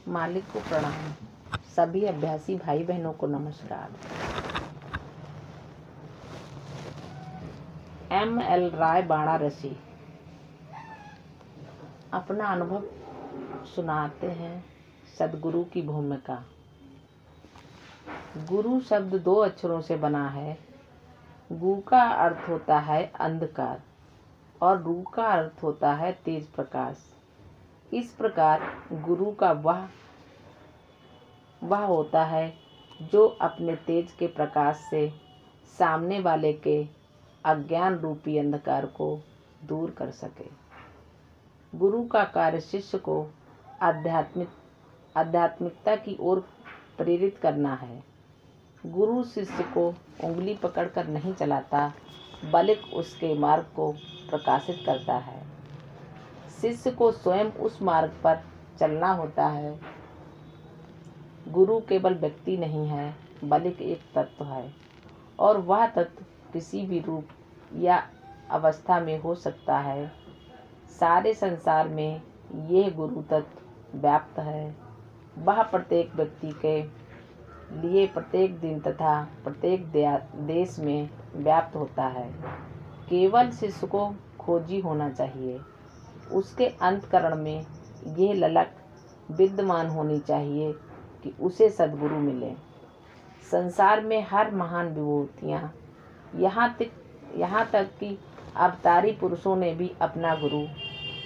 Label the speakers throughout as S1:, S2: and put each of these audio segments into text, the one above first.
S1: मालिक को प्रणाम। सभी अभ्यासी भाई बहनों को नमस्कार। M.L. राय वाराणसी अपना अनुभव सुनाते हैं। सदगुरु की भूमिका। गुरु शब्द 2 अक्षरों से बना है। गु का अर्थ होता है अंधकार और रू का अर्थ होता है तेज प्रकाश। इस प्रकार गुरु का वह होता है जो अपने तेज के प्रकाश से सामने वाले के अज्ञान रूपी अंधकार को दूर कर सके। गुरु का कार्य शिष्य को आध्यात्मिकता की ओर प्रेरित करना है। गुरु शिष्य को उंगली पकड़कर नहीं चलाता, बल्कि उसके मार्ग को प्रकाशित करता है। शिष्य को स्वयं उस मार्ग पर चलना होता है। गुरु केवल व्यक्ति नहीं है, बल्कि एक तत्व है, और वह तत्व किसी भी रूप या अवस्था में हो सकता है। सारे संसार में यह गुरु तत्व व्याप्त है। वह प्रत्येक व्यक्ति के लिए प्रत्येक दिन तथा प्रत्येक देश में व्याप्त होता है। केवल शिष्य को खोजी होना चाहिए। उसके अंतःकरण में यह ललक विद्यमान होनी चाहिए कि उसे सद्गुरु मिले। संसार में हर महान विभूतियाँ यहाँ तक कि अवतारी पुरुषों ने भी अपना गुरु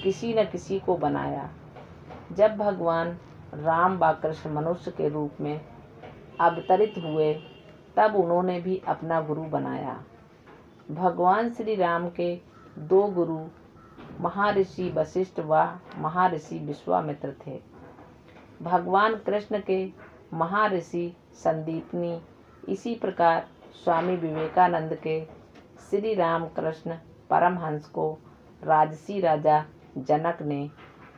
S1: किसी न किसी को बनाया। जब भगवान राम व कृष्ण मनुष्य के रूप में अवतरित हुए, तब उन्होंने भी अपना गुरु बनाया। भगवान श्री राम के 2 गुरु महर्षि वशिष्ठ व महर्षि विश्वामित्र थे। भगवान कृष्ण के महर्षि संदीपनी। इसी प्रकार स्वामी विवेकानंद के श्री राम कृष्ण परमहंस को राजसी राजा जनक ने,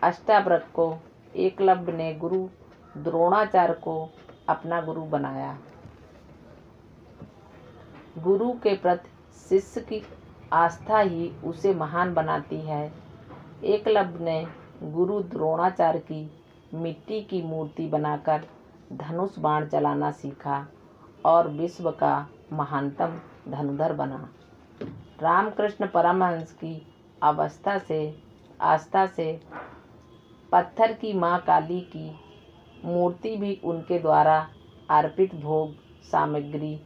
S1: अष्टावक्र को एकलव्य ने गुरु द्रोणाचार्य को अपना गुरु बनाया। गुरु के प्रति शिष्य की आस्था ही उसे महान बनाती है। एकलव्य ने गुरु द्रोणाचार्य की मिट्टी की मूर्ति बनाकर धनुष बाण चलाना सीखा और विश्व का महानतम धनुधर बना। रामकृष्ण परमहंस की आस्था से पत्थर की माँ काली की मूर्ति भी उनके द्वारा अर्पित भोग सामग्री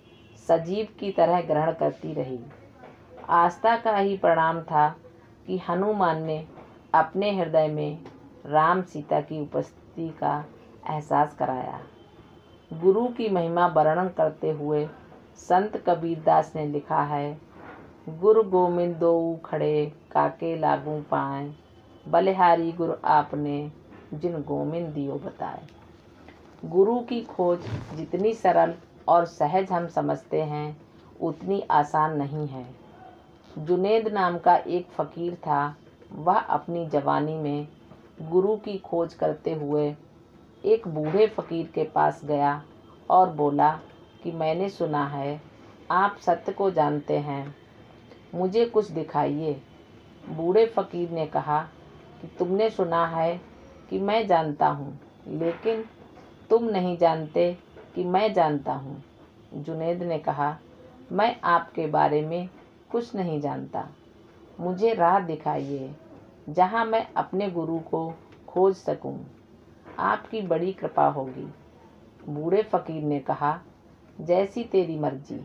S1: सजीव की तरह ग्रहण करती रही। आस्था का ही परिणाम था कि हनुमान ने अपने हृदय में राम सीता की उपस्थिति का एहसास कराया। गुरु की महिमा वर्णन करते हुए संत कबीरदास ने लिखा है, गुरु गोविंद दोऊ खड़े काके लागू पाए, बलिहारी गुरु आपने जिन गोविंद दियो बताए। गुरु की खोज जितनी सरल और सहज हम समझते हैं, उतनी आसान नहीं है। जुनैद नाम का एक फकीर था। वह अपनी जवानी में गुरु की खोज करते हुए एक बूढ़े फकीर के पास गया और बोला कि मैंने सुना है आप सत्य को जानते हैं, मुझे कुछ दिखाइए। बूढ़े फकीर ने कहा कि तुमने सुना है कि मैं जानता हूँ, लेकिन तुम नहीं जानते कि मैं जानता हूँ। जुनैद ने कहा, मैं आपके बारे में कुछ नहीं जानता, मुझे राह दिखाइए जहाँ मैं अपने गुरु को खोज सकूं। आपकी बड़ी कृपा होगी। बूढ़े फकीर ने कहा, जैसी तेरी मर्जी,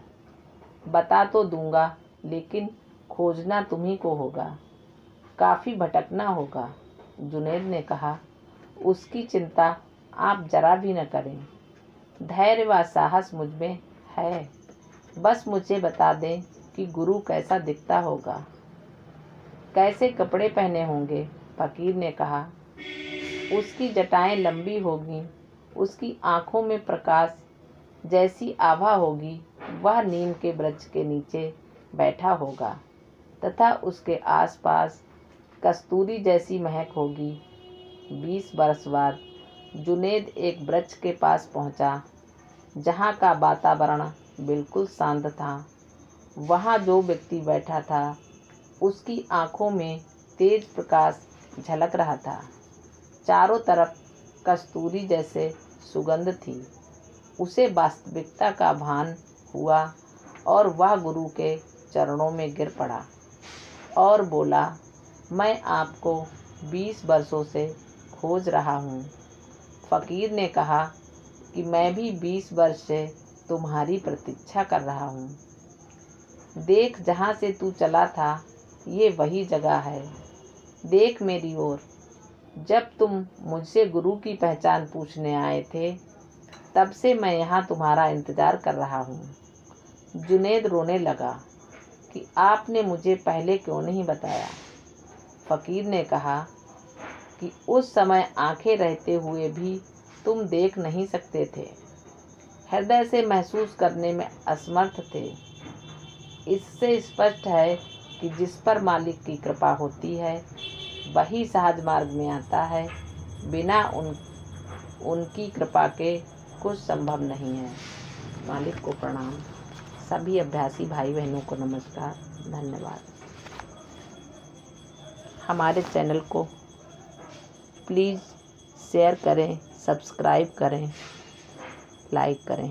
S1: बता तो दूंगा, लेकिन खोजना तुम्ही को होगा, काफ़ी भटकना होगा। जुनैद ने कहा, उसकी चिंता आप जरा भी न करें, धैर्य व साहस मुझ में है। बस मुझे बता दें कि गुरु कैसा दिखता होगा, कैसे कपड़े पहने होंगे। फकीर ने कहा, उसकी जटाएं लंबी होगी, उसकी आँखों में प्रकाश जैसी आभा होगी, वह नीम के वृक्ष के नीचे बैठा होगा तथा उसके आसपास कस्तूरी जैसी महक होगी। 20 वर्ष बाद जुनैद एक वृक्ष के पास पहुंचा, जहां का वातावरण बिल्कुल शांत था। वहां जो व्यक्ति बैठा था, उसकी आंखों में तेज प्रकाश झलक रहा था। चारों तरफ कस्तूरी जैसे सुगंध थी। उसे वास्तविकता का भान हुआ और वह गुरु के चरणों में गिर पड़ा और बोला, मैं आपको 20 वर्षों से खोज रहा हूँ। फ़कीर ने कहा कि मैं भी 20 वर्ष से तुम्हारी प्रतीक्षा कर रहा हूँ। देख, जहाँ से तू चला था ये वही जगह है। देख मेरी ओर। जब तुम मुझसे गुरु की पहचान पूछने आए थे तब से मैं यहाँ तुम्हारा इंतज़ार कर रहा हूँ। जुनैद रोने लगा कि आपने मुझे पहले क्यों नहीं बताया। फ़कीर ने कहा कि उस समय आंखें रहते हुए भी तुम देख नहीं सकते थे, हृदय से महसूस करने में असमर्थ थे। इससे स्पष्ट है कि जिस पर मालिक की कृपा होती है वही सहज मार्ग में आता है। बिना उनकी कृपा के कुछ संभव नहीं है। मालिक को प्रणाम। सभी अभ्यासी भाई बहनों को नमस्कार, धन्यवाद। हमारे चैनल को प्लीज़ शेयर करें, सब्सक्राइब करें, लाइक करें।